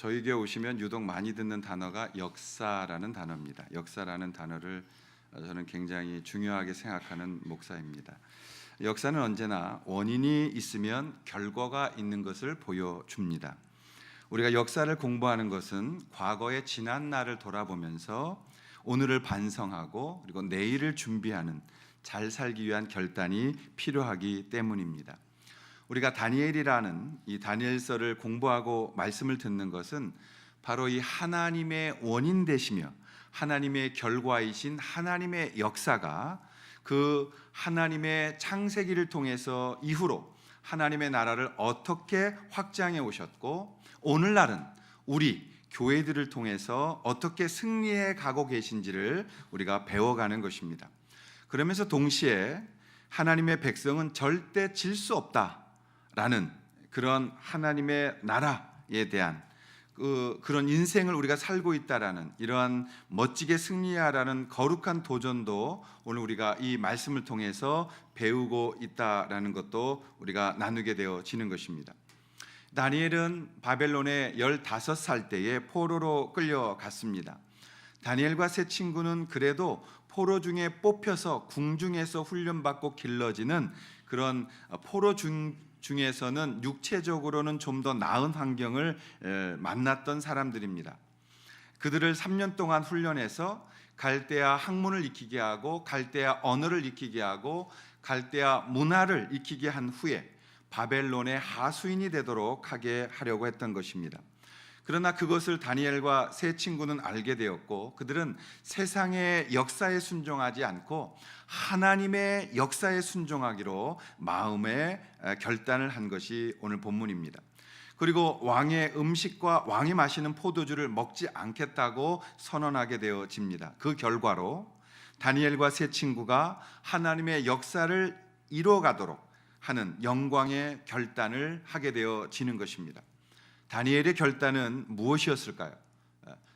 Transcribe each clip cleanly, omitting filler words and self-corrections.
저에게 오시면 유독 많이 듣는 단어가 역사라는 단어입니다. 역사라는 단어를 저는 굉장히 중요하게 생각하는 목사입니다. 역사는 언제나 원인이 있으면 결과가 있는 것을 보여줍니다. 우리가 역사를 공부하는 것은 과거의 지난 날을 돌아보면서 오늘을 반성하고 그리고 내일을 준비하는 잘 살기 위한 결단이 필요하기 때문입니다. 우리가 다니엘이라는 이 다니엘서를 공부하고 말씀을 듣는 것은 바로 이 하나님의 원인 되시며 하나님의 결과이신 하나님의 역사가 그 하나님의 창세기를 통해서 이후로 하나님의 나라를 어떻게 확장해 오셨고 오늘날은 우리 교회들을 통해서 어떻게 승리해 가고 계신지를 우리가 배워가는 것입니다. 그러면서 동시에 하나님의 백성은 절대 질 수 없다라는 그런 하나님의 나라에 대한 그런 인생을 우리가 살고 있다라는 이러한 멋지게 승리하라는 거룩한 도전도 오늘 우리가 이 말씀을 통해서 배우고 있다라는 것도 우리가 나누게 되어지는 것입니다. 다니엘은 바벨론에 15살 때에 포로로 끌려갔습니다. 다니엘과 세 친구는 그래도 포로 중에 뽑혀서 궁중에서 훈련받고 길러지는 그런 포로 중에서는 육체적으로는 좀 더 나은 환경을 만났던 사람들입니다. 그들을 3년 동안 훈련해서 갈대아 학문을 익히게 하고 갈대아 언어를 익히게 하고 갈대아 문화를 익히게 한 후에 바벨론의 하수인이 되도록 하게 하려고 했던 것입니다. 그러나 그것을 다니엘과 세 친구는 알게 되었고 그들은 세상의 역사에 순종하지 않고 하나님의 역사에 순종하기로 마음의 결단을 한 것이 오늘 본문입니다. 그리고 왕의 음식과 왕이 마시는 포도주를 먹지 않겠다고 선언하게 되어집니다. 그 결과로 다니엘과 세 친구가 하나님의 역사를 이루어가도록 하는 영광의 결단을 하게 되어지는 것입니다. 다니엘의 결단은 무엇이었을까요?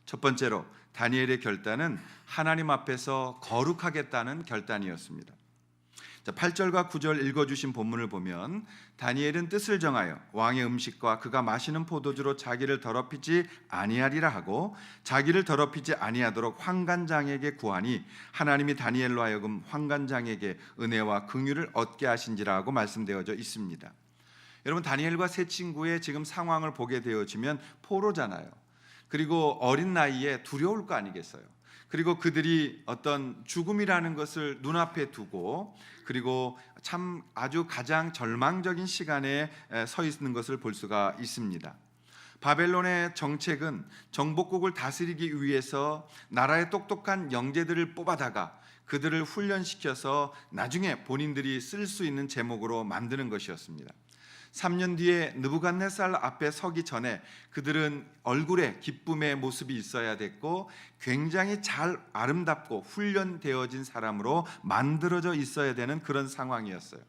첫 번째로 다니엘의 결단은 하나님 앞에서 거룩하겠다는 결단이었습니다. 8절과 9절 읽어주신 본문을 보면 다니엘은 뜻을 정하여 왕의 음식과 그가 마시는 포도주로 자기를 더럽히지 아니하리라 하고 자기를 더럽히지 아니하도록 환관장에게 구하니 하나님이 다니엘로 하여금 환관장에게 은혜와 긍휼을 얻게 하신지라 하고 말씀되어져 있습니다. 여러분, 다니엘과 세 친구의 지금 상황을 보게 되어지면 포로잖아요. 그리고 어린 나이에 두려울 거 아니겠어요. 그리고 그들이 어떤 죽음이라는 것을 눈앞에 두고 그리고 참 아주 가장 절망적인 시간에 서 있는 것을 볼 수가 있습니다. 바벨론의 정책은 정복국을 다스리기 위해서 나라의 똑똑한 영재들을 뽑아다가 그들을 훈련시켜서 나중에 본인들이 쓸 수 있는 제목으로 만드는 것이었습니다. 3년 뒤에 느부갓네살 앞에 서기 전에 그들은 얼굴에 기쁨의 모습이 있어야 됐고 굉장히 잘 아름답고 훈련되어진 사람으로 만들어져 있어야 되는 그런 상황이었어요.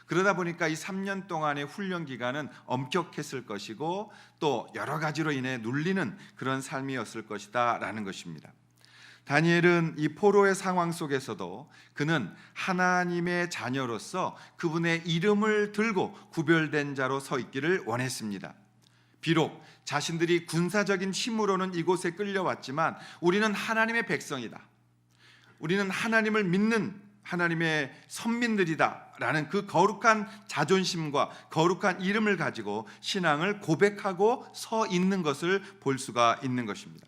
그러다 보니까 이 3년 동안의 훈련 기간은 엄격했을 것이고 또 여러 가지로 인해 눌리는 그런 삶이었을 것이다 라는 것입니다. 다니엘은 이 포로의 상황 속에서도 그는 하나님의 자녀로서 그분의 이름을 들고 구별된 자로 서 있기를 원했습니다. 비록 자신들이 군사적인 힘으로는 이곳에 끌려왔지만 우리는 하나님의 백성이다. 우리는 하나님을 믿는 하나님의 선민들이다 라는 그 거룩한 자존심과 거룩한 이름을 가지고 신앙을 고백하고 서 있는 것을 볼 수가 있는 것입니다.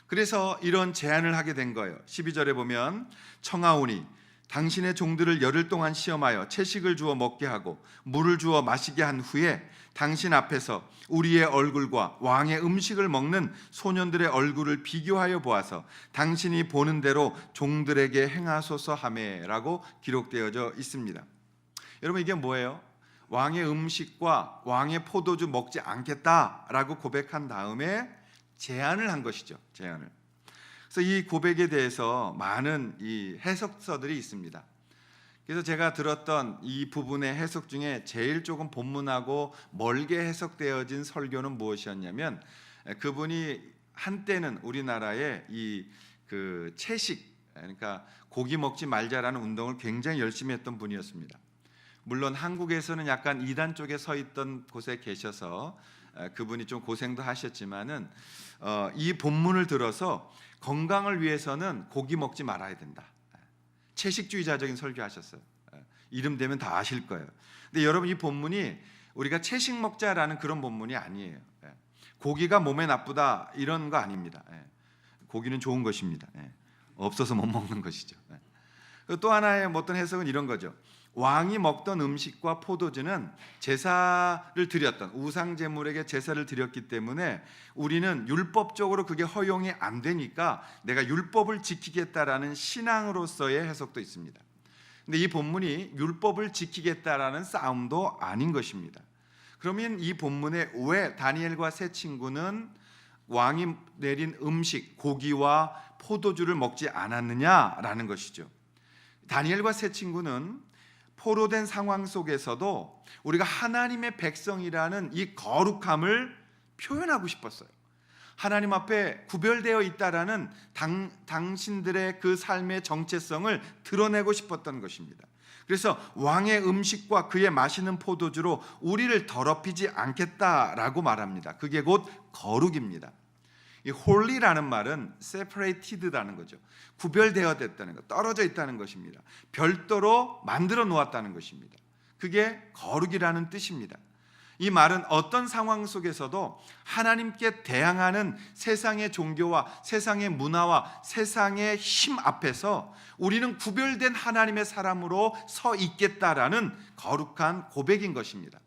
그래서 이런 제안을 하게 된 거예요. 12절에 보면 청하오니 당신의 종들을 열흘 동안 시험하여 채식을 주어 먹게 하고 물을 주어 마시게 한 후에 당신 앞에서 우리의 얼굴과 왕의 음식을 먹는 소년들의 얼굴을 비교하여 보아서 당신이 보는 대로 종들에게 행하소서 하매라고 기록되어져 있습니다. 여러분, 이게 뭐예요? 왕의 음식과 왕의 포도주 먹지 않겠다라고 고백한 다음에 제안을 한 것이죠. 제안을. 그래서 이 고백에 대해서 많은 이 해석서들이 있습니다. 그래서 제가 들었던 이 부분의 해석 중에 제일 조금 본문하고 멀게 해석되어진 설교는 무엇이었냐면 그분이 한때는 우리나라에 이 그 채식, 그러니까 고기 먹지 말자라는 운동을 굉장히 열심히 했던 분이었습니다. 물론 한국에서는 약간 이단 쪽에 서 있던 곳에 계셔서 그분이 좀 고생도 하셨지만은 이 본문을 들어서 건강을 위해서는 고기 먹지 말아야 된다. 채식주의자적인 설교하셨어요. 이름 되면 다 아실 거예요. 근데 여러분, 이 본문이 우리가 채식 먹자라는 그런 본문이 아니에요. 고기가 몸에 나쁘다 이런 거 아닙니다. 고기는 좋은 것입니다. 없어서 못 먹는 것이죠. 또 하나의 어떤 해석은 이런 거죠. 왕이 먹던 음식과 포도주는 제사를 드렸던 우상 제물에게 제사를 드렸기 때문에 우리는 율법적으로 그게 허용이 안 되니까 내가 율법을 지키겠다라는 신앙으로서의 해석도 있습니다. 근데 이 본문이 율법을 지키겠다라는 싸움도 아닌 것입니다. 그러면 이 본문에 왜 다니엘과 세 친구는 왕이 내린 음식, 고기와 포도주를 먹지 않았느냐라는 것이죠. 다니엘과 세 친구는 포로된 상황 속에서도 우리가 하나님의 백성이라는 이 거룩함을 표현하고 싶었어요. 하나님 앞에 구별되어 있다라는 당신들의 그 삶의 정체성을 드러내고 싶었던 것입니다. 그래서 왕의 음식과 그의 마시는 포도주로 우리를 더럽히지 않겠다라고 말합니다. 그게 곧 거룩입니다. 이 홀리라는 말은 separated라는 거죠. 구별되어 됐다는 것, 떨어져 있다는 것입니다. 별도로 만들어 놓았다는 것입니다. 그게 거룩이라는 뜻입니다. 이 말은 어떤 상황 속에서도 하나님께 대항하는 세상의 종교와 세상의 문화와 세상의 힘 앞에서 우리는 구별된 하나님의 사람으로 서 있겠다라는 거룩한 고백인 것입니다.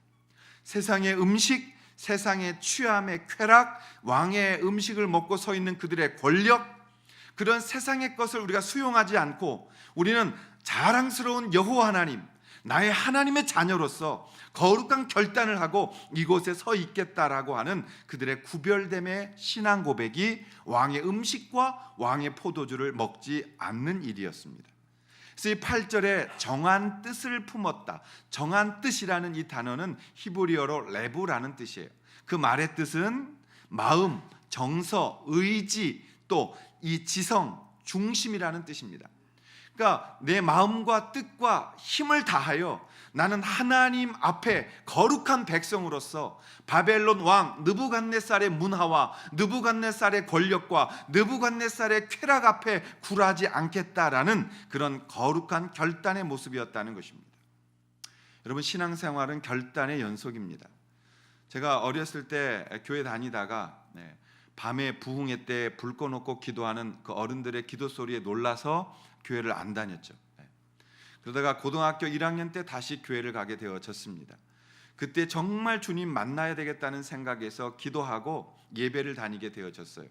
세상의 음식, 세상의 취함의 쾌락, 왕의 음식을 먹고 서 있는 그들의 권력, 그런 세상의 것을 우리가 수용하지 않고 우리는 자랑스러운 여호와 하나님, 나의 하나님의 자녀로서 거룩한 결단을 하고 이곳에 서 있겠다라고 하는 그들의 구별됨의 신앙 고백이 왕의 음식과 왕의 포도주를 먹지 않는 일이었습니다. 그래서 이 8절에 정한 뜻을 품었다. 정한 뜻이라는 이 단어는 히브리어로 레부라는 뜻이에요. 그 말의 뜻은 마음, 정서, 의지, 또 이 지성, 중심이라는 뜻입니다. 그러니까 내 마음과 뜻과 힘을 다하여 나는 하나님 앞에 거룩한 백성으로서 바벨론 왕 느부갓네살의 문화와 느부갓네살의 권력과 느부갓네살의 쾌락 앞에 굴하지 않겠다라는 그런 거룩한 결단의 모습이었다는 것입니다. 여러분, 신앙생활은 결단의 연속입니다. 제가 어렸을 때 교회 다니다가 밤에 부흥회 때 불 꺼놓고 기도하는 그 어른들의 기도 소리에 놀라서 교회를 안 다녔죠. 그러다가 고등학교 1학년 때 다시 교회를 가게 되어졌습니다. 그때 정말 주님 만나야 되겠다는 생각에서 기도하고 예배를 다니게 되어졌어요.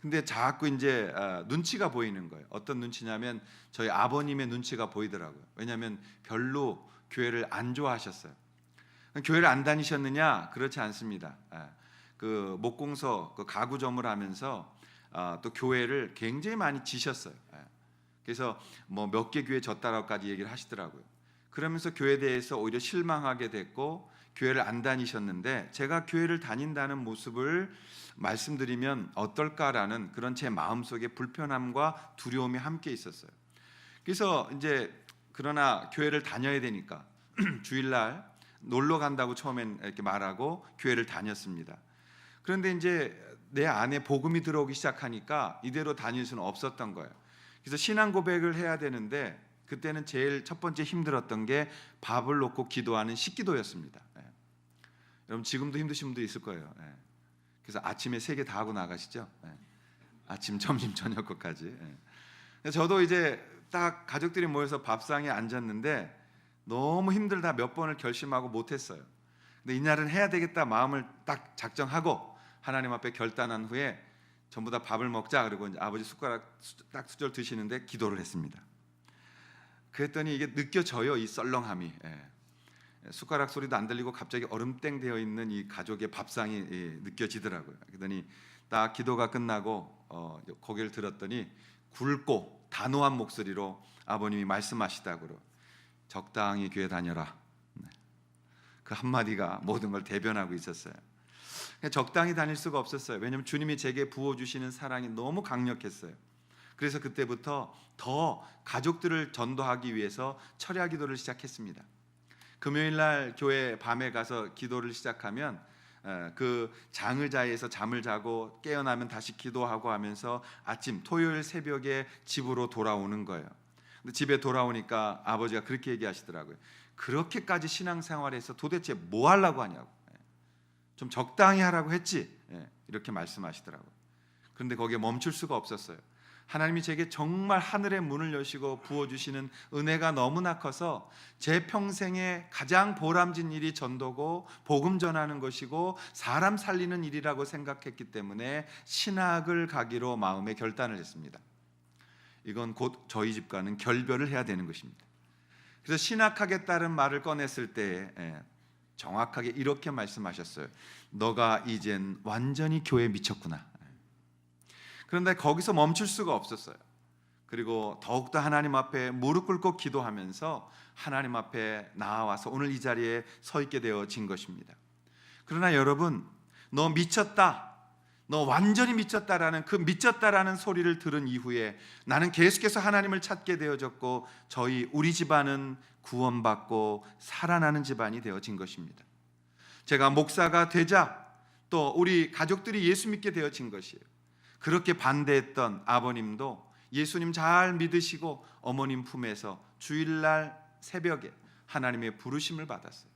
근데 자꾸 이제 눈치가 보이는 거예요. 어떤 눈치냐면 저희 아버님의 눈치가 보이더라고요. 왜냐하면 별로 교회를 안 좋아하셨어요. 교회를 안 다니셨느냐? 그렇지 않습니다. 그 목공서 그 가구점을 하면서 또 교회를 굉장히 많이 지셨어요. 그래서 뭐 몇 개 교회 졌다라고까지 얘기를 하시더라고요. 그러면서 교회에 대해서 오히려 실망하게 됐고 교회를 안 다니셨는데, 제가 교회를 다닌다는 모습을 말씀드리면 어떨까라는 그런 제 마음속에 불편함과 두려움이 함께 있었어요. 그래서 이제 그러나 교회를 다녀야 되니까 주일날 놀러 간다고 처음엔 이렇게 말하고 교회를 다녔습니다. 그런데 이제 내 안에 복음이 들어오기 시작하니까 이대로 다닐 수는 없었던 거예요. 그래서 신앙 고백을 해야 되는데 그때는 제일 첫 번째 힘들었던 게 밥을 놓고 기도하는 식기도였습니다. 여러분, 지금도 힘드신 분도 있을 거예요. 그래서 아침에 3개 다 하고 나가시죠. 아침, 점심, 저녁 것까지. 저도 이제 딱 가족들이 모여서 밥상에 앉았는데 너무 힘들다 몇 번을 결심하고 못했어요. 근데 이날은 해야 되겠다 마음을 딱 작정하고 하나님 앞에 결단한 후에 전부 다 밥을 먹자 그러고 이제 아버지 숟가락 딱 수저 드시는데 기도를 했습니다. 그랬더니 이게 느껴져요, 이 썰렁함이. 숟가락 소리도 안 들리고 갑자기 얼음땡 되어 있는 이 가족의 밥상이 느껴지더라고요. 그러더니 딱 기도가 끝나고 고개를 들었더니 굵고 단호한 목소리로 아버님이 말씀하시다고, 적당히 교회 다녀라. 그 한마디가 모든 걸 대변하고 있었어요. 적당히 다닐 수가 없었어요. 왜냐하면 주님이 제게 부어주시는 사랑이 너무 강력했어요. 그래서 그때부터 더 가족들을 전도하기 위해서 철야 기도를 시작했습니다. 금요일 날 교회 밤에 가서 기도를 시작하면 그 장의자에서 잠을 자고 깨어나면 다시 기도하고 하면서 아침 토요일 새벽에 집으로 돌아오는 거예요. 근데 집에 돌아오니까 아버지가 그렇게 얘기하시더라고요. 그렇게까지 신앙생활에서 도대체 뭐 하려고 하냐고. 좀 적당히 하라고 했지. 이렇게 말씀하시더라고요. 그런데 거기에 멈출 수가 없었어요. 하나님이 제게 정말 하늘의 문을 여시고 부어주시는 은혜가 너무나 커서 제 평생에 가장 보람진 일이 전도고 복음 전하는 것이고 사람 살리는 일이라고 생각했기 때문에 신학을 가기로 마음에 결단을 했습니다. 이건 곧 저희 집과는 결별을 해야 되는 것입니다. 그래서 신학하겠다는 말을 꺼냈을 때 정확하게 이렇게 말씀하셨어요. 너가 이젠 완전히 교회에 미쳤구나. 그런데 거기서 멈출 수가 없었어요. 그리고 더욱더 하나님 앞에 무릎 꿇고 기도하면서 하나님 앞에 나와서 오늘 이 자리에 서 있게 되어진 것입니다. 그러나 여러분, 너 미쳤다, 너 완전히 미쳤다라는 그 미쳤다라는 소리를 들은 이후에 나는 계속해서 하나님을 찾게 되어졌고 우리 집안은 구원받고 살아나는 집안이 되어진 것입니다. 제가 목사가 되자 또 우리 가족들이 예수 믿게 되어진 것이에요. 그렇게 반대했던 아버님도 예수님 잘 믿으시고 어머님 품에서 주일날 새벽에 하나님의 부르심을 받았어요.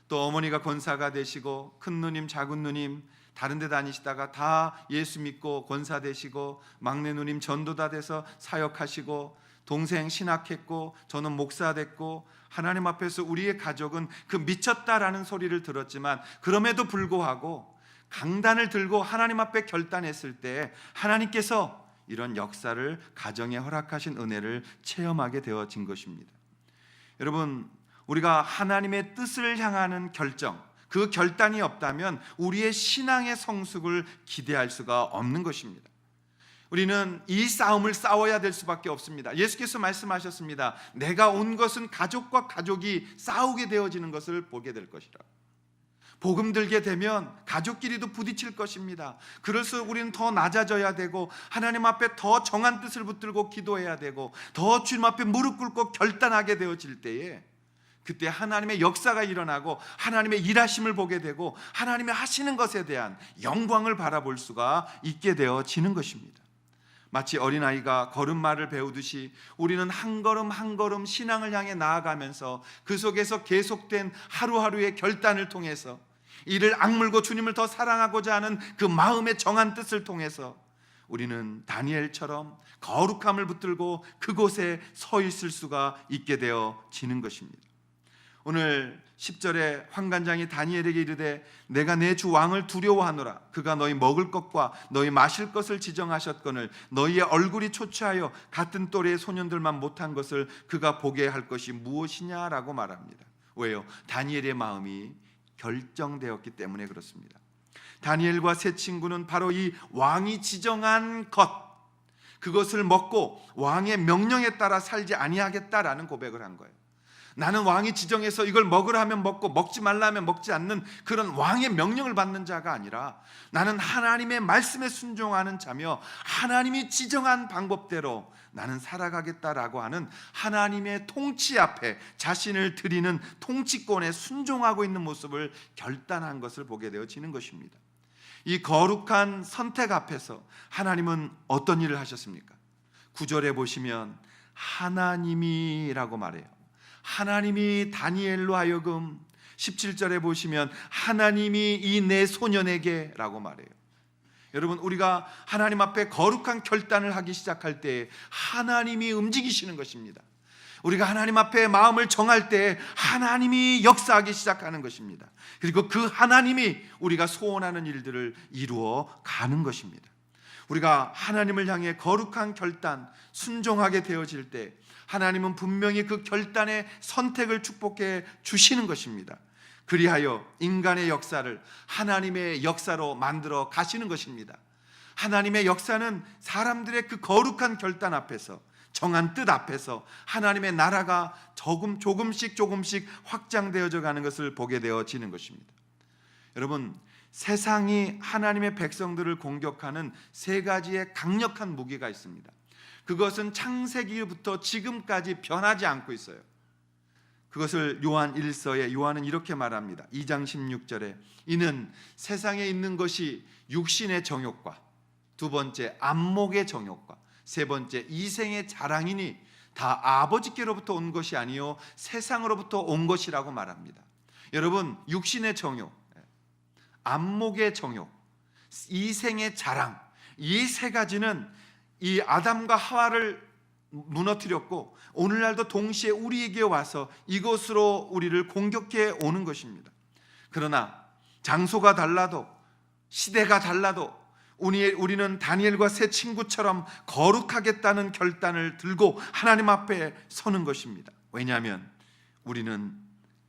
또 어머니가 권사가 되시고 큰 누님 작은 누님 다른 데 다니시다가 다 예수 믿고 권사 되시고 막내 누님 전도다 돼서 사역하시고 동생 신학했고 저는 목사 됐고 하나님 앞에서 우리의 가족은 그 미쳤다라는 소리를 들었지만 그럼에도 불구하고 강단을 들고 하나님 앞에 결단했을 때 하나님께서 이런 역사를 가정에 허락하신 은혜를 체험하게 되어진 것입니다. 여러분, 우리가 하나님의 뜻을 향하는 결정, 그 결단이 없다면 우리의 신앙의 성숙을 기대할 수가 없는 것입니다. 우리는 이 싸움을 싸워야 될 수밖에 없습니다. 예수께서 말씀하셨습니다. 내가 온 것은 가족과 가족이 싸우게 되어지는 것을 보게 될 것이라. 복음 들게 되면 가족끼리도 부딪힐 것입니다. 그럴수록 우리는 더 낮아져야 되고 하나님 앞에 더 정한 뜻을 붙들고 기도해야 되고 더 주님 앞에 무릎 꿇고 결단하게 되어질 때에 그때 하나님의 역사가 일어나고 하나님의 일하심을 보게 되고 하나님의 하시는 것에 대한 영광을 바라볼 수가 있게 되어지는 것입니다. 마치 어린아이가 걸음마를 배우듯이 우리는 한 걸음 한 걸음 신앙을 향해 나아가면서 그 속에서 계속된 하루하루의 결단을 통해서 이를 악물고 주님을 더 사랑하고자 하는 그 마음의 정한 뜻을 통해서 우리는 다니엘처럼 거룩함을 붙들고 그곳에 서 있을 수가 있게 되어지는 것입니다. 오늘 10절에 환관장이 다니엘에게 이르되 내가 내 주 왕을 두려워하노라. 그가 너희 먹을 것과 너희 마실 것을 지정하셨거늘 너희의 얼굴이 초췌하여 같은 또래의 소년들만 못한 것을 그가 보게 할 것이 무엇이냐라고 말합니다. 왜요? 다니엘의 마음이 결정되었기 때문에 그렇습니다. 다니엘과 세 친구는 바로 이 왕이 지정한 것, 그것을 먹고 왕의 명령에 따라 살지 아니하겠다라는 고백을 한 거예요. 나는 왕이 지정해서 이걸 먹으라 하면 먹고 먹지 말라 하면 먹지 않는 그런 왕의 명령을 받는 자가 아니라 나는 하나님의 말씀에 순종하는 자며 하나님이 지정한 방법대로 나는 살아가겠다라고 하는 하나님의 통치 앞에 자신을 드리는 통치권에 순종하고 있는 모습을 결단한 것을 보게 되어지는 것입니다. 이 거룩한 선택 앞에서 하나님은 어떤 일을 하셨습니까? 9절에 보시면 하나님이라고 말해요. 하나님이 다니엘로 하여금 17절에 보시면 하나님이 이 내 소년에게 라고 말해요. 여러분, 우리가 하나님 앞에 거룩한 결단을 하기 시작할 때 하나님이 움직이시는 것입니다. 우리가 하나님 앞에 마음을 정할 때 하나님이 역사하기 시작하는 것입니다. 그리고 그 하나님이 우리가 소원하는 일들을 이루어 가는 것입니다. 우리가 하나님을 향해 거룩한 결단, 순종하게 되어질 때 하나님은 분명히 그 결단의 선택을 축복해 주시는 것입니다. 그리하여 인간의 역사를 하나님의 역사로 만들어 가시는 것입니다. 하나님의 역사는 사람들의 그 거룩한 결단 앞에서, 정한 뜻 앞에서 하나님의 나라가 조금씩 확장되어져 가는 것을 보게 되어지는 것입니다. 여러분, 세상이 하나님의 백성들을 공격하는 세 가지의 강력한 무기가 있습니다. 그것은 창세기부터 지금까지 변하지 않고 있어요. 그것을 요한 1서에 요한은 이렇게 말합니다. 2장 16절에 이는 세상에 있는 것이 육신의 정욕과 두 번째 안목의 정욕과 세 번째 이생의 자랑이니 다 아버지께로부터 온 것이 아니요 세상으로부터 온 것이라고 말합니다. 여러분, 육신의 정욕, 안목의 정욕, 이생의 자랑, 이 세 가지는 이 아담과 하와를 무너뜨렸고 오늘날도 동시에 우리에게 와서 이것으로 우리를 공격해 오는 것입니다. 그러나 장소가 달라도 시대가 달라도 우리는 다니엘과 세 친구처럼 거룩하겠다는 결단을 들고 하나님 앞에 서는 것입니다. 왜냐하면 우리는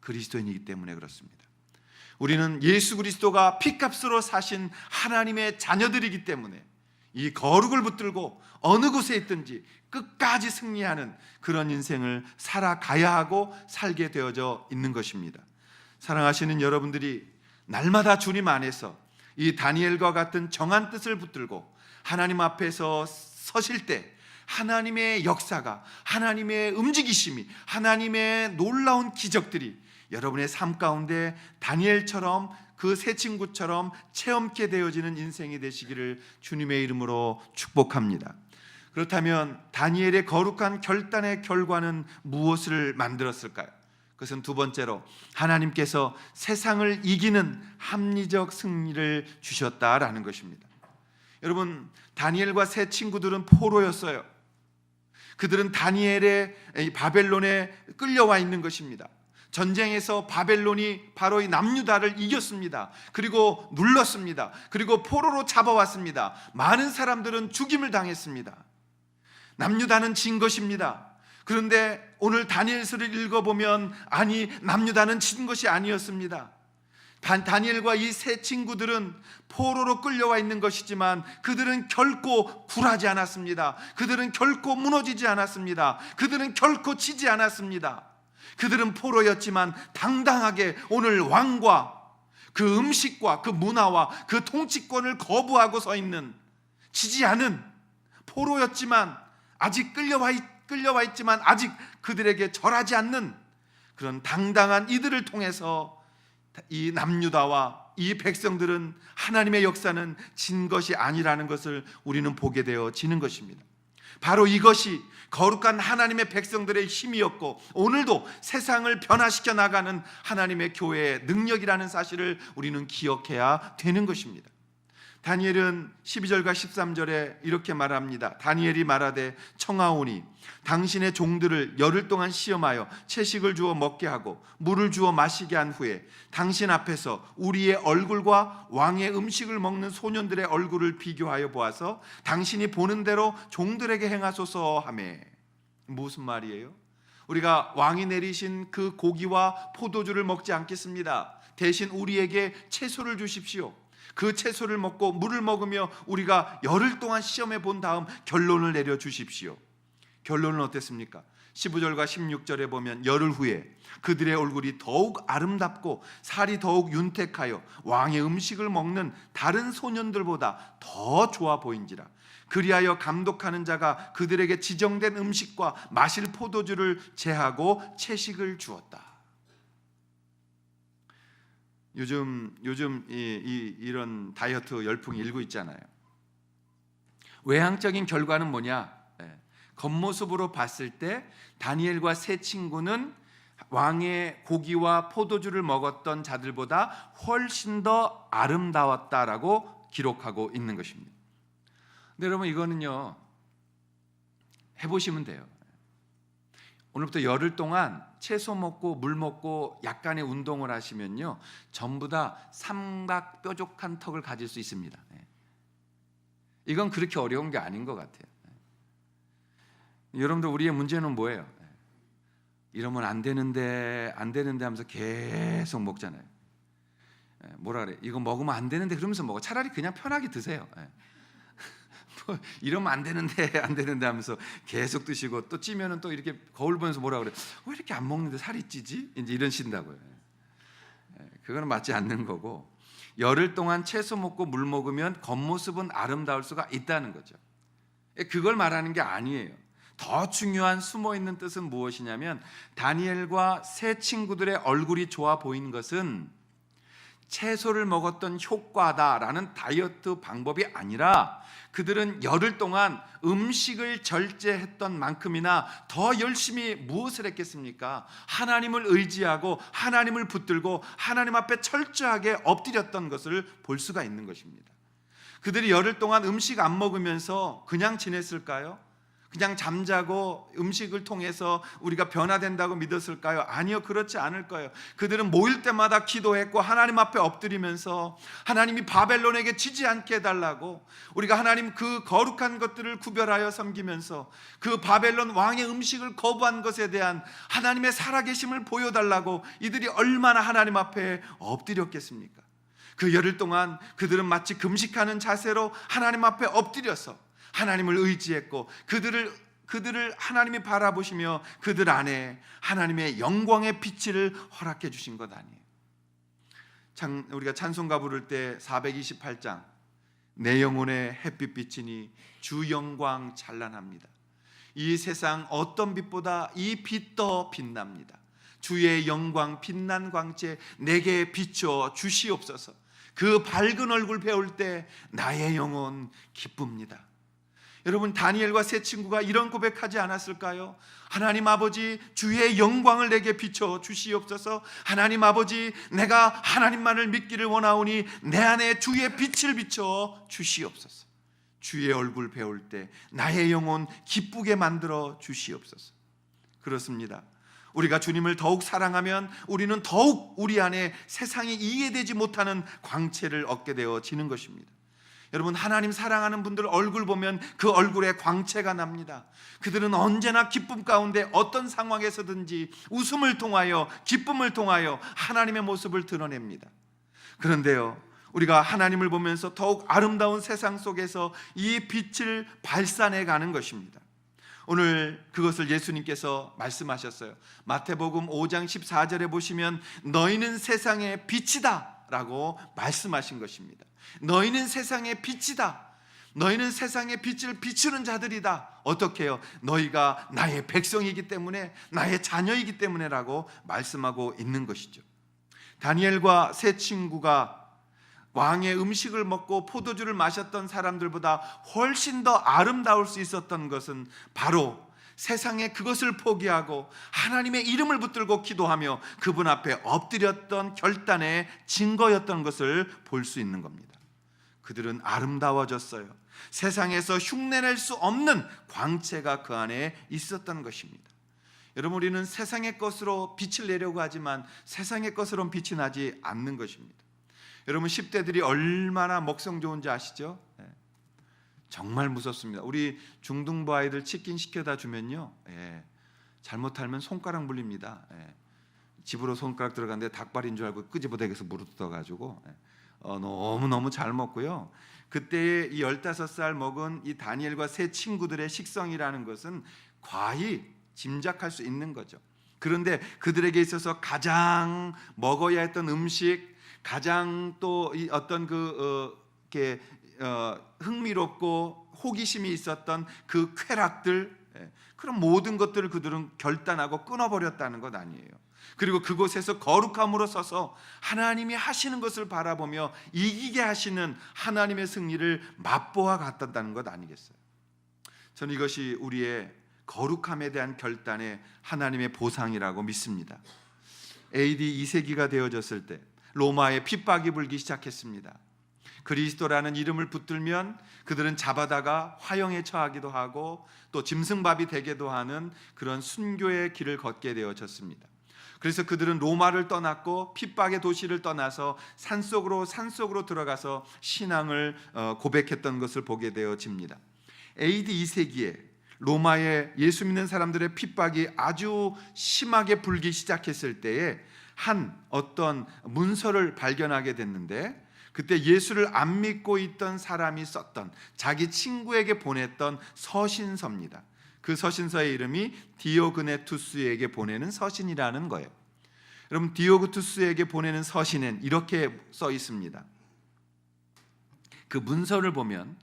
그리스도인이기 때문에 그렇습니다. 우리는 예수 그리스도가 피값으로 사신 하나님의 자녀들이기 때문에 이 거룩을 붙들고 어느 곳에 있든지 끝까지 승리하는 그런 인생을 살아가야 하고 살게 되어져 있는 것입니다. 사랑하시는 여러분들이 날마다 주님 안에서 이 다니엘과 같은 정한 뜻을 붙들고 하나님 앞에서 서실 때 하나님의 역사가, 하나님의 움직이심이, 하나님의 놀라운 기적들이 여러분의 삶 가운데 다니엘처럼 그 세 친구처럼 체험케 되어지는 인생이 되시기를 주님의 이름으로 축복합니다. 그렇다면 다니엘의 거룩한 결단의 결과는 무엇을 만들었을까요? 그것은 두 번째로 하나님께서 세상을 이기는 합리적 승리를 주셨다라는 것입니다. 여러분, 다니엘과 세 친구들은 포로였어요. 그들은 다니엘의 바벨론에 끌려와 있는 것입니다. 전쟁에서 바벨론이 바로 이 남유다를 이겼습니다. 그리고 눌렀습니다. 그리고 포로로 잡아왔습니다. 많은 사람들은 죽임을 당했습니다. 남유다는 진 것입니다. 그런데 오늘 다니엘서를 읽어보면 아니, 남유다는 진 것이 아니었습니다. 다니엘과 이 세 친구들은 포로로 끌려와 있는 것이지만 그들은 결코 굴하지 않았습니다. 그들은 결코 무너지지 않았습니다. 그들은 결코 지지 않았습니다. 그들은 포로였지만 당당하게 오늘 왕과 그 음식과 그 문화와 그 통치권을 거부하고 서 있는, 지지 않은, 포로였지만 아직 끌려와 있지만 아직 그들에게 절하지 않는 그런 당당한 이들을 통해서 이 남유다와 이 백성들은 하나님의 역사는 진 것이 아니라는 것을 우리는 보게 되어지는 것입니다. 바로 이것이 거룩한 하나님의 백성들의 힘이었고 오늘도 세상을 변화시켜 나가는 하나님의 교회의 능력이라는 사실을 우리는 기억해야 되는 것입니다. 다니엘은 12절과 13절에 이렇게 말합니다. 다니엘이 말하되 청하오니 당신의 종들을 열흘 동안 시험하여 채식을 주어 먹게 하고 물을 주어 마시게 한 후에 당신 앞에서 우리의 얼굴과 왕의 음식을 먹는 소년들의 얼굴을 비교하여 보아서 당신이 보는 대로 종들에게 행하소서 하매. 무슨 말이에요? 우리가 왕이 내리신 그 고기와 포도주를 먹지 않겠습니다. 대신 우리에게 채소를 주십시오. 그 채소를 먹고 물을 먹으며 우리가 열흘 동안 시험해 본 다음 결론을 내려 주십시오. 결론은 어땠습니까? 15절과 16절에 보면 열흘 후에 그들의 얼굴이 더욱 아름답고 살이 더욱 윤택하여 왕의 음식을 먹는 다른 소년들보다 더 좋아 보인지라. 그리하여 감독하는 자가 그들에게 지정된 음식과 마실 포도주를 제하고 채식을 주었다. 요즘 이런 다이어트 열풍이 일고 있잖아요. 외향적인 결과는 뭐냐? 겉모습으로 봤을 때 다니엘과 세 친구는 왕의 고기와 포도주를 먹었던 자들보다 훨씬 더 아름다웠다라고 기록하고 있는 것입니다. 근데 여러분, 이거는요, 해보시면 돼요. 오늘부터 열흘 동안 채소 먹고 물 먹고 약간의 운동을 하시면요, 전부 다 삼각 뾰족한 턱을 가질 수 있습니다. 이건 그렇게 어려운 게 아닌 것 같아요. 여러분들, 우리의 문제는 뭐예요? 이러면 안 되는데 하면서 계속 먹잖아요. 뭐라 그래? 이거 먹으면 안 되는데 그러면서 먹어. 차라리 그냥 편하게 드세요. 이러면 안 되는데 하면서 계속 드시고 또 찌면은 또 이렇게 거울 보면서 뭐라 그래? 왜 이렇게 안 먹는데 살이 찌지? 이제 이러신다고요. 그거는 맞지 않는 거고, 열흘 동안 채소 먹고 물 먹으면 겉모습은 아름다울 수가 있다는 거죠. 그걸 말하는 게 아니에요. 더 중요한 숨어있는 뜻은 무엇이냐면 다니엘과 세 친구들의 얼굴이 좋아 보인 것은 채소를 먹었던 효과다라는 다이어트 방법이 아니라 그들은 열흘 동안 음식을 절제했던 만큼이나 더 열심히 무엇을 했겠습니까? 하나님을 의지하고 하나님을 붙들고 하나님 앞에 철저하게 엎드렸던 것을 볼 수가 있는 것입니다. 그들이 열흘 동안 음식 안 먹으면서 그냥 지냈을까요? 그냥 잠자고 음식을 통해서 우리가 변화된다고 믿었을까요? 아니요, 그렇지 않을 거예요. 그들은 모일 때마다 기도했고 하나님 앞에 엎드리면서 하나님이 바벨론에게 지지 않게 해달라고, 우리가 하나님 그 거룩한 것들을 구별하여 섬기면서 그 바벨론 왕의 음식을 거부한 것에 대한 하나님의 살아계심을 보여달라고 이들이 얼마나 하나님 앞에 엎드렸겠습니까? 그 열흘 동안 그들은 마치 금식하는 자세로 하나님 앞에 엎드려서 하나님을 의지했고 그들을 하나님이 바라보시며 그들 안에 하나님의 영광의 빛을 허락해 주신 것 아니에요. 우리가 찬송가 부를 때 428장 내 영혼의 햇빛 주 영광 찬란합니다. 이 세상 어떤 빛보다 이 빛 더 빛납니다. 주의 영광 빛난 광채 내게 비춰 주시옵소서. 그 밝은 얼굴 배울 때 나의 영혼 기쁩니다. 여러분, 다니엘과 세 친구가 이런 고백하지 않았을까요? 하나님 아버지, 주의 영광을 내게 비춰 주시옵소서. 하나님 아버지, 내가 하나님만을 믿기를 원하오니 내 안에 주의 빛을 비춰 주시옵소서. 주의 얼굴 배울 때 나의 영혼 기쁘게 만들어 주시옵소서. 그렇습니다. 우리가 주님을 더욱 사랑하면 우리는 더욱 우리 안에 세상이 이해되지 못하는 광채를 얻게 되어지는 것입니다. 여러분, 하나님 사랑하는 분들 얼굴 보면 그 얼굴에 광채가 납니다. 그들은 언제나 기쁨 가운데 어떤 상황에서든지 웃음을 통하여 기쁨을 통하여 하나님의 모습을 드러냅니다. 그런데요, 우리가 하나님을 보면서 더욱 아름다운 세상 속에서 이 빛을 발산해 가는 것입니다. 오늘 그것을 예수님께서 말씀하셨어요. 마태복음 5장 14절에 보시면 너희는 세상의 빛이다 라고 말씀하신 것입니다. 너희는 세상의 빛이다. 너희는 세상의 빛을 비추는 자들이다. 어떻게 해요? 너희가 나의 백성이기 때문에, 나의 자녀이기 때문에 라고 말씀하고 있는 것이죠. 다니엘과 세 친구가 왕의 음식을 먹고 포도주를 마셨던 사람들보다 훨씬 더 아름다울 수 있었던 것은 바로 세상에 그것을 포기하고 하나님의 이름을 붙들고 기도하며 그분 앞에 엎드렸던 결단의 증거였던 것을 볼 수 있는 겁니다. 그들은 아름다워졌어요. 세상에서 흉내낼 수 없는 광채가 그 안에 있었던 것입니다. 여러분, 우리는 세상의 것으로 빛을 내려고 하지만 세상의 것으로는 빛이 나지 않는 것입니다. 여러분, 10대들이 얼마나 먹성 좋은지 아시죠? 정말 무섭습니다. 우리 중등부 아이들 치킨 시켜다 주면요, 잘못하면 손가락 물립니다. 집으로 손가락 들어갔는데 닭발인 줄 알고 끄집어대서 물어뜯어가지고 너무너무 잘 먹고요. 그때 이 15살 먹은 이 다니엘과 세 친구들의 식성이라는 것은 과히 짐작할 수 있는 거죠. 그런데 그들에게 있어서 가장 먹어야 했던 음식, 가장 또 이 어떤 흥미롭고 호기심이 있었던 그 쾌락들, 그런 모든 것들을 그들은 결단하고 끊어버렸다는 것 아니에요. 그리고 그곳에서 거룩함으로 서서 하나님이 하시는 것을 바라보며 이기게 하시는 하나님의 승리를 맛보아 갔다는 것 아니겠어요? 저는 이것이 우리의 거룩함에 대한 결단의 하나님의 보상이라고 믿습니다. AD 2세기가 되어졌을 때 로마에 핍박이 불기 시작했습니다. 그리스도라는 이름을 붙들면 그들은 잡아다가 화형에 처하기도 하고 또 짐승밥이 되기도 하는 그런 순교의 길을 걷게 되어졌습니다. 그래서 그들은 로마를 떠났고 핍박의 도시를 떠나서 산속으로 들어가서 신앙을 고백했던 것을 보게 되어집니다. AD 2세기에 로마의 예수 믿는 사람들의 핍박이 아주 심하게 불기 시작했을 때에 한 어떤 문서를 발견하게 됐는데, 그때 예수를 안 믿고 있던 사람이 썼던, 자기 친구에게 보냈던 서신서입니다. 그 서신서의 이름이 디오그네투스에게 보내는 서신이라는 거예요. 여러분, 디오그네투스에게 보내는 서신엔 이렇게 써 있습니다. 그 문서를 보면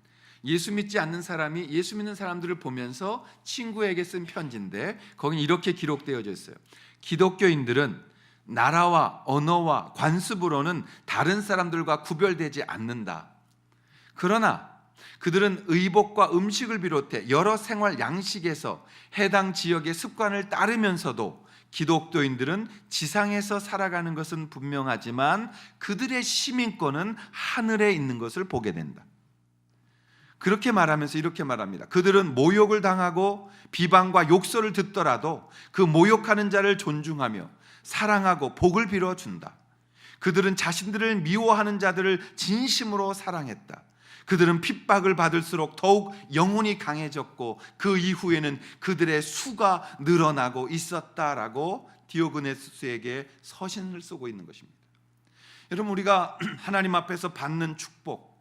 예수 믿지 않는 사람이 예수 믿는 사람들을 보면서 친구에게 쓴 편지인데 거긴 이렇게 기록되어져 있어요. 기독교인들은 나라와 언어와 관습으로는 다른 사람들과 구별되지 않는다. 그러나 그들은 의복과 음식을 비롯해 여러 생활 양식에서 해당 지역의 습관을 따르면서도 기독교인들은 지상에서 살아가는 것은 분명하지만 그들의 시민권은 하늘에 있는 것을 보게 된다. 그렇게 말하면서 이렇게 말합니다. 그들은 모욕을 당하고 비방과 욕설을 듣더라도 그 모욕하는 자를 존중하며 사랑하고 복을 빌어준다. 그들은 자신들을 미워하는 자들을 진심으로 사랑했다. 그들은 핍박을 받을수록 더욱 영혼이 강해졌고 그 이후에는 그들의 수가 늘어나고 있었다라고 디오그네스에게 서신을 쓰고 있는 것입니다. 여러분, 우리가 하나님 앞에서 받는 축복,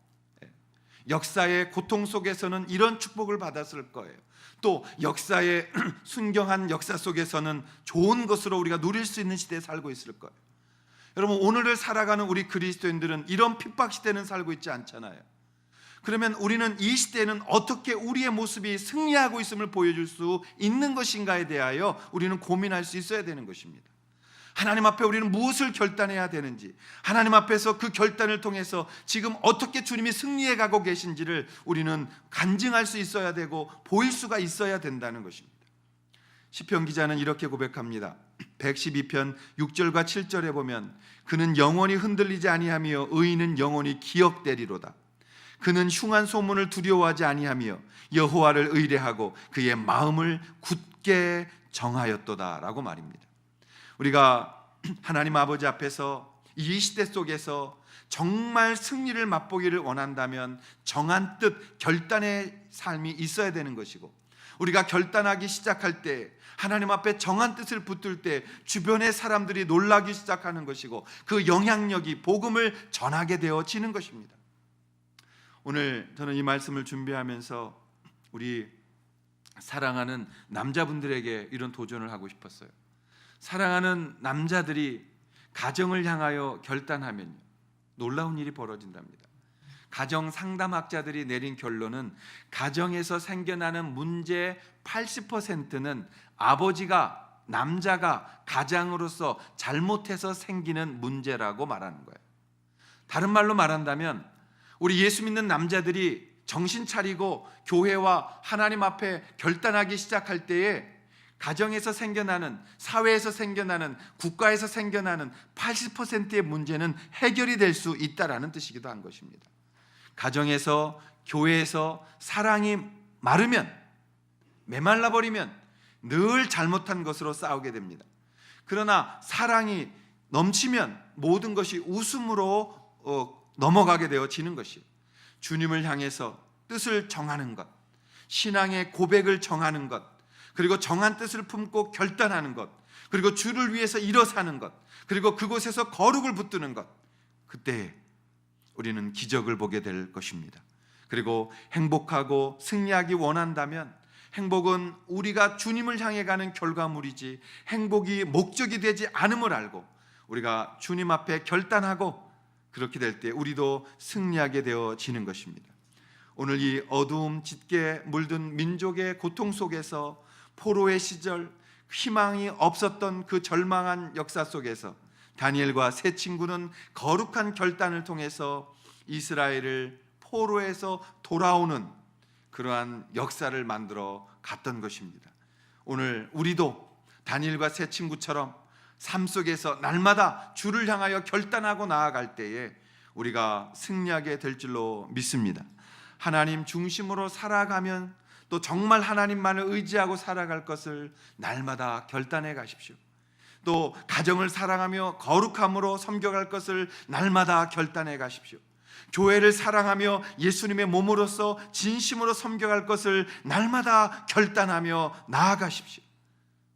역사의 고통 속에서는 이런 축복을 받았을 거예요. 또 역사의 순경한 역사 속에서는 좋은 것으로 우리가 누릴 수 있는 시대에 살고 있을 거예요. 여러분, 오늘을 살아가는 우리 그리스도인들은 이런 핍박 시대는 살고 있지 않잖아요. 그러면 우리는 이 시대에는 어떻게 우리의 모습이 승리하고 있음을 보여줄 수 있는 것인가에 대하여 우리는 고민할 수 있어야 되는 것입니다. 하나님 앞에 우리는 무엇을 결단해야 되는지, 하나님 앞에서 그 결단을 통해서 지금 어떻게 주님이 승리해 가고 계신지를 우리는 간증할 수 있어야 되고 보일 수가 있어야 된다는 것입니다. 시편 기자는 이렇게 고백합니다. 112편 6절과 7절에 보면 그는 영원히 흔들리지 아니하며 의인은 영원히 기억되리로다. 그는 흉한 소문을 두려워하지 아니하며 여호와를 의뢰하고 그의 마음을 굳게 정하였도다라고 말입니다. 우리가 하나님 아버지 앞에서 이 시대 속에서 정말 승리를 맛보기를 원한다면 정한 뜻, 결단의 삶이 있어야 되는 것이고, 우리가 결단하기 시작할 때 하나님 앞에 정한 뜻을 붙들 때 주변의 사람들이 놀라기 시작하는 것이고 그 영향력이 복음을 전하게 되어지는 것입니다. 오늘 저는 이 말씀을 준비하면서 우리 사랑하는 남자분들에게 이런 도전을 하고 싶었어요. 사랑하는 남자들이 가정을 향하여 결단하면 놀라운 일이 벌어진답니다. 가정 상담학자들이 내린 결론은 가정에서 생겨나는 문제 80%는 아버지가, 남자가 가장으로서 잘못해서 생기는 문제라고 말하는 거예요. 다른 말로 말한다면 우리 예수 믿는 남자들이 정신 차리고 교회와 하나님 앞에 결단하기 시작할 때에 가정에서 생겨나는, 사회에서 생겨나는, 국가에서 생겨나는 80%의 문제는 해결이 될 수 있다라는 뜻이기도 한 것입니다. 가정에서, 교회에서 사랑이 마르면, 메말라 버리면 늘 잘못한 것으로 싸우게 됩니다. 그러나 사랑이 넘치면 모든 것이 웃음으로 넘어가게 되어지는 것이에요. 주님을 향해서 뜻을 정하는 것, 신앙의 고백을 정하는 것, 그리고 정한 뜻을 품고 결단하는 것, 그리고 주를 위해서 일어서는 것, 그리고 그곳에서 거룩을 붙드는 것, 그때 우리는 기적을 보게 될 것입니다. 그리고 행복하고 승리하기 원한다면 행복은 우리가 주님을 향해 가는 결과물이지 행복이 목적이 되지 않음을 알고 우리가 주님 앞에 결단하고 그렇게 될 때 우리도 승리하게 되어지는 것입니다. 오늘 이 어두움 짙게 물든 민족의 고통 속에서 포로의 시절 희망이 없었던 그 절망한 역사 속에서 다니엘과 세 친구는 거룩한 결단을 통해서 이스라엘을 포로에서 돌아오는 그러한 역사를 만들어 갔던 것입니다. 오늘 우리도 다니엘과 세 친구처럼 삶 속에서 날마다 주를 향하여 결단하고 나아갈 때에 우리가 승리하게 될 줄로 믿습니다. 하나님 중심으로 살아가면 또 정말 하나님만을 의지하고 살아갈 것을 날마다 결단해 가십시오. 또 가정을 사랑하며 거룩함으로 섬겨갈 것을 날마다 결단해 가십시오. 교회를 사랑하며 예수님의 몸으로서 진심으로 섬겨갈 것을 날마다 결단하며 나아가십시오.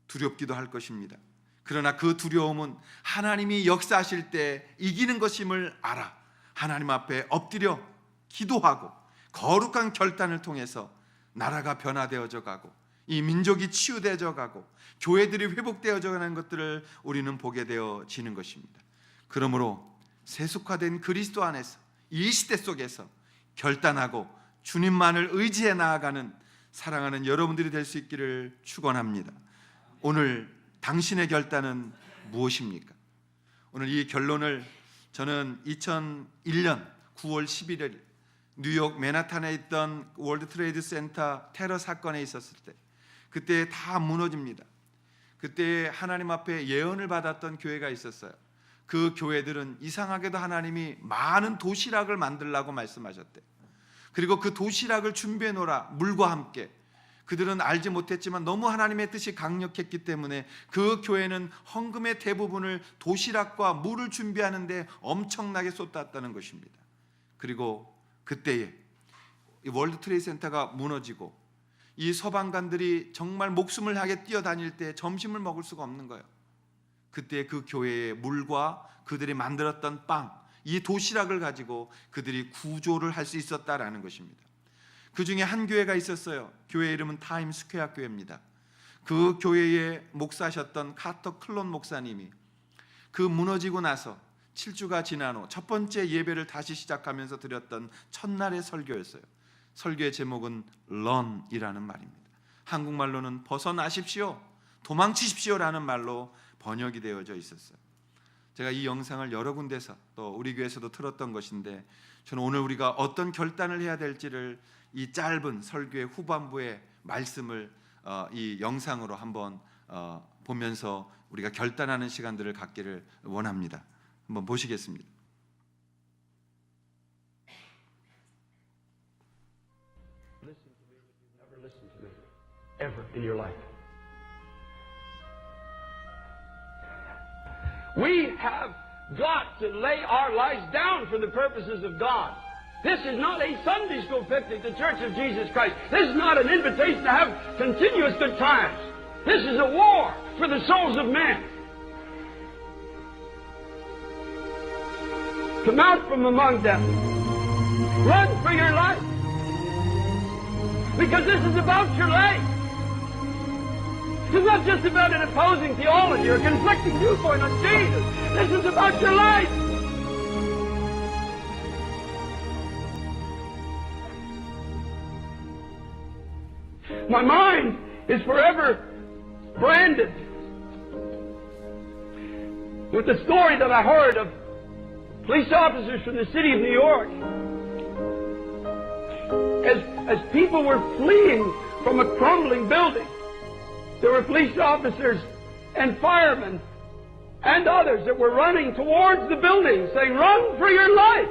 두렵기도 할 것입니다. 그러나 그 두려움은 하나님이 역사하실 때 이기는 것임을 알아 하나님 앞에 엎드려 기도하고 거룩한 결단을 통해서 나라가 변화되어져 가고 이 민족이 치유되어져 가고 교회들이 회복되어져 가는 것들을 우리는 보게 되어지는 것입니다. 그러므로 세속화된 그리스도 안에서 이 시대 속에서 결단하고 주님만을 의지해 나아가는 사랑하는 여러분들이 될 수 있기를 축원합니다. 오늘 당신의 결단은 무엇입니까? 오늘 이 결론을 저는 2001년 9월 11일 뉴욕 맨하탄에 있던 월드 트레이드 센터 테러 사건에 있었을 때, 그때 다 무너집니다. 그때 하나님 앞에 예언을 받았던 교회가 있었어요. 그 교회들은 이상하게도 하나님이 많은 도시락을 만들라고 말씀하셨대. 그리고 그 도시락을 준비해 놓으라, 물과 함께. 그들은 알지 못했지만 너무 하나님의 뜻이 강력했기 때문에 그 교회는 헌금의 대부분을 도시락과 물을 준비하는데 엄청나게 쏟았다는 것입니다. 그리고 그때에 이 월드 트레이드 센터가 무너지고 이 서방관들이 정말 목숨을 향해 뛰어다닐 때 점심을 먹을 수가 없는 거예요. 그때 그 교회의 물과 그들이 만들었던 빵, 이 도시락을 가지고 그들이 구조를 할 수 있었다라는 것입니다. 그 중에 한 교회가 있었어요. 교회 이름은 타임스퀘어 교회입니다. 그 교회의 목사셨던 카터 클론 목사님이 그 무너지고 나서 7주가 지난 후 첫 번째 예배를 다시 시작하면서 드렸던 첫날의 설교였어요. 설교의 제목은 런이라는 말입니다. 한국말로는 벗어나십시오, 도망치십시오라는 말로 번역이 되어져 있었어요. 제가 이 영상을 여러 군데서 또 우리 교회에서도 틀었던 것인데, 저는 오늘 우리가 어떤 결단을 해야 될지를 이 짧은 설교의 후반부의 말씀을 이 영상으로 한번 보면서 우리가 결단하는 시간들을 갖기를 원합니다. 한번 보시겠습니다. Listen to me. Ever in your life. We have got to lay our lives down for the purposes of God. This is not a Sunday school picnic, the Church of Jesus Christ. This is not an invitation to have continuous good times. This is a war for the souls of men. Come out from among them. Run for your life. Because this is about your life. It's not just about an opposing theology or a conflicting viewpoint on Jesus. This is about your life. My mind is forever branded with the story that I heard of police officers from the city of New York. As people were fleeing from a crumbling building, there were police officers and firemen and others that were running towards the building saying, "Run for your life,"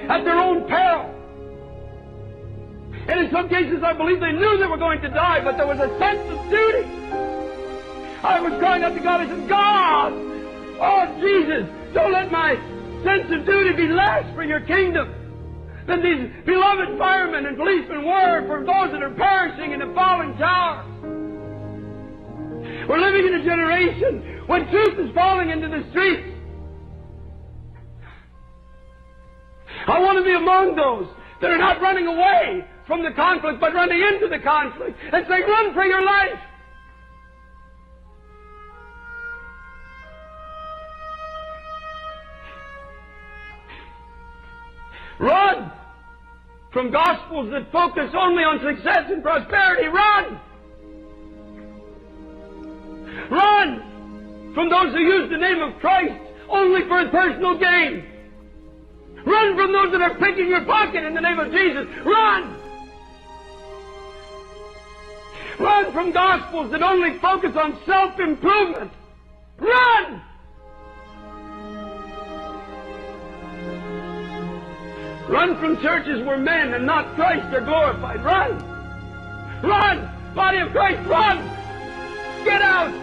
at their own peril. And in some cases I believe they knew they were going to die, but there was a sense of duty. I was crying out to God, I said, "God, oh Jesus, don't let my sense of duty be less for your kingdom than these beloved firemen and policemen were for those that are perishing in the falling towers." We're living in a generation when truth is falling into the streets. I want to be among those that are not running away from the conflict, but running into the conflict and saying, "Run for your life." Run from gospels that focus only on success and prosperity. Run! Run from those who use the name of Christ only for personal gain. Run from those that are picking your pocket in the name of Jesus. Run! Run from gospels that only focus on self-improvement. Run! Run from churches where men and not Christ are glorified. Run! Run! Body of Christ, run! Get out!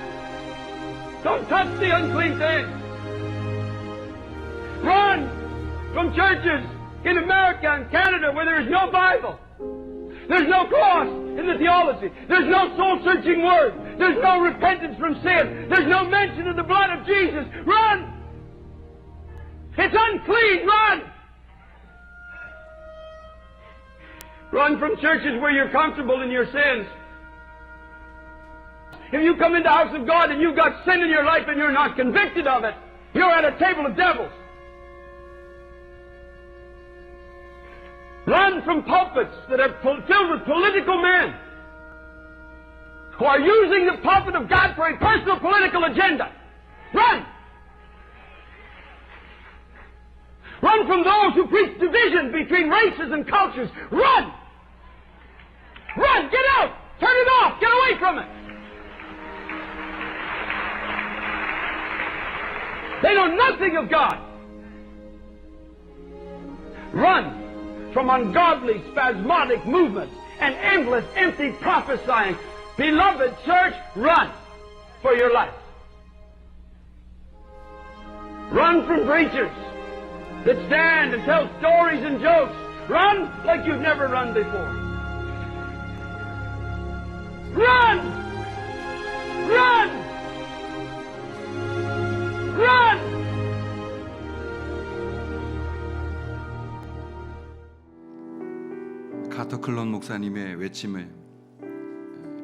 Don't touch the unclean thing. Run from churches in America and Canada where there is no Bible. There's no cross in the theology. There's no soul-searching word. There's no repentance from sin. There's no mention of the blood of Jesus. Run! It's unclean. Run! Run from churches where you're comfortable in your sins. If you come into the house of God and you've got sin in your life and you're not convicted of it, you're at a table of devils. Run from pulpits that are filled with political men who are using the pulpit of God for a personal political agenda. Run! Run from those who preach division between races and cultures. Run! Run! Get out! Turn it off! Get away from it! They know nothing of God. Run from ungodly, spasmodic movements and endless, empty prophesying. Beloved church, run for your life. Run from preachers that stand and tell stories and jokes. Run like you've never run before. Run! Run! Run! 카터 클론 목사님의 외침을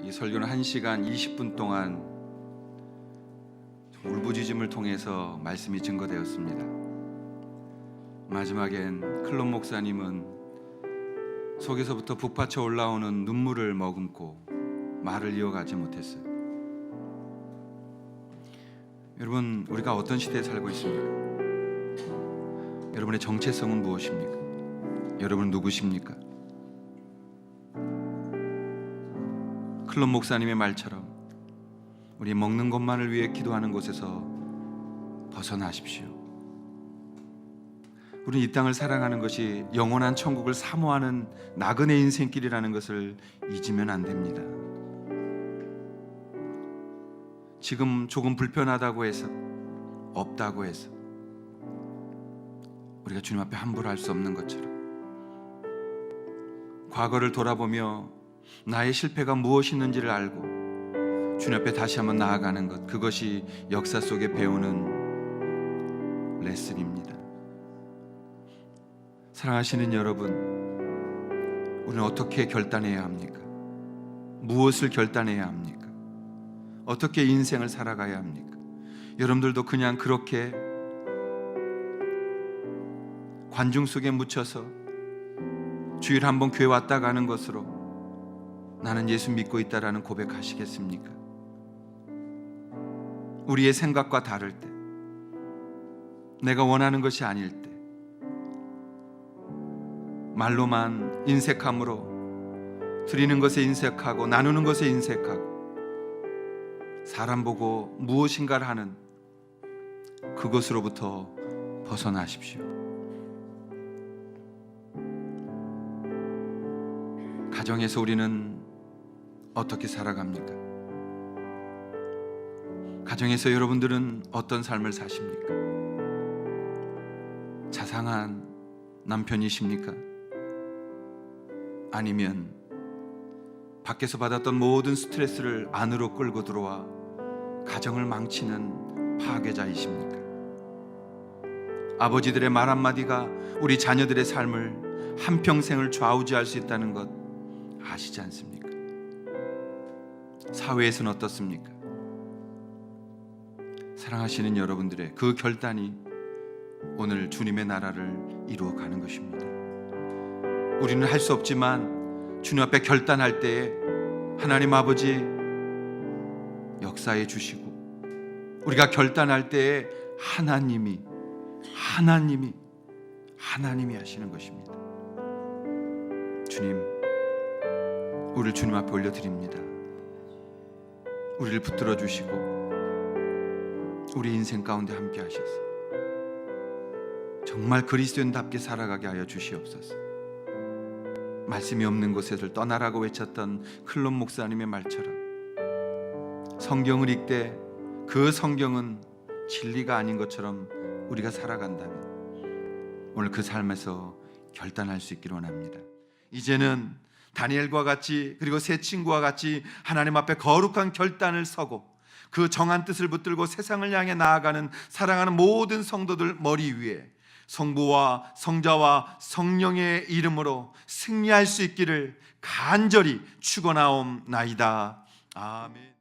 이 설교는 1시간 20분 동안 울부짖음을 통해서 말씀이 증거되었습니다. 마지막엔 클론 목사님은 속에서부터 북받쳐 올라오는 눈물을 머금고 말을 이어가지 못했어요. 여러분, 우리가 어떤 시대에 살고 있습니까? 여러분의 정체성은 무엇입니까? 여러분은 누구십니까? 클론 목사님의 말처럼 우리 먹는 것만을 위해 기도하는 곳에서 벗어나십시오. 우리는 이 땅을 사랑하는 것이 영원한 천국을 사모하는 나그네 인생길이라는 것을 잊으면 안 됩니다. 지금 조금 불편하다고 해서, 없다고 해서 우리가 주님 앞에 함부로 할 수 없는 것처럼 과거를 돌아보며 나의 실패가 무엇이었는지를 알고 주님 앞에 다시 한번 나아가는 것, 그것이 역사 속에 배우는 레슨입니다. 사랑하시는 여러분, 우리는 어떻게 결단해야 합니까? 무엇을 결단해야 합니까? 어떻게 인생을 살아가야 합니까? 여러분들도 그냥 그렇게 관중 속에 묻혀서 주일 한번 교회 왔다 가는 것으로 나는 예수 믿고 있다라는 고백하시겠습니까? 우리의 생각과 다를 때, 내가 원하는 것이 아닐 때, 말로만 인색함으로 드리는 것에 인색하고 나누는 것에 인색하고 사람 보고 무엇인가를 하는 그것으로부터 벗어나십시오. 가정에서 우리는 어떻게 살아갑니까? 가정에서 여러분들은 어떤 삶을 사십니까? 자상한 남편이십니까? 아니면 밖에서 받았던 모든 스트레스를 안으로 끌고 들어와 가정을 망치는 파괴자이십니까? 아버지들의 말 한마디가 우리 자녀들의 삶을 한평생을 좌우지할 수 있다는 것 아시지 않습니까? 사회에서는 어떻습니까? 사랑하시는 여러분들의 그 결단이 오늘 주님의 나라를 이루어가는 것입니다. 우리는 할 수 없지만 주님 앞에 결단할 때에 하나님 아버지 역사해 주시고, 우리가 결단할 때에 하나님이 하시는 것입니다. 주님, 우리를 주님 앞에 올려드립니다. 우리를 붙들어 주시고 우리 인생 가운데 함께 하셔서 정말 그리스도인답게 살아가게 하여 주시옵소서. 말씀이 없는 곳에서 떠나라고 외쳤던 클론 목사님의 말처럼 성경을 읽되 그 성경은 진리가 아닌 것처럼 우리가 살아간다면 오늘 그 삶에서 결단할 수 있기를 원합니다. 이제는 다니엘과 같이, 그리고 세 친구와 같이 하나님 앞에 거룩한 결단을 서고 그 정한 뜻을 붙들고 세상을 향해 나아가는 사랑하는 모든 성도들 머리 위에 성부와 성자와 성령의 이름으로 승리할 수 있기를 간절히 축원하옵나이다. 아멘.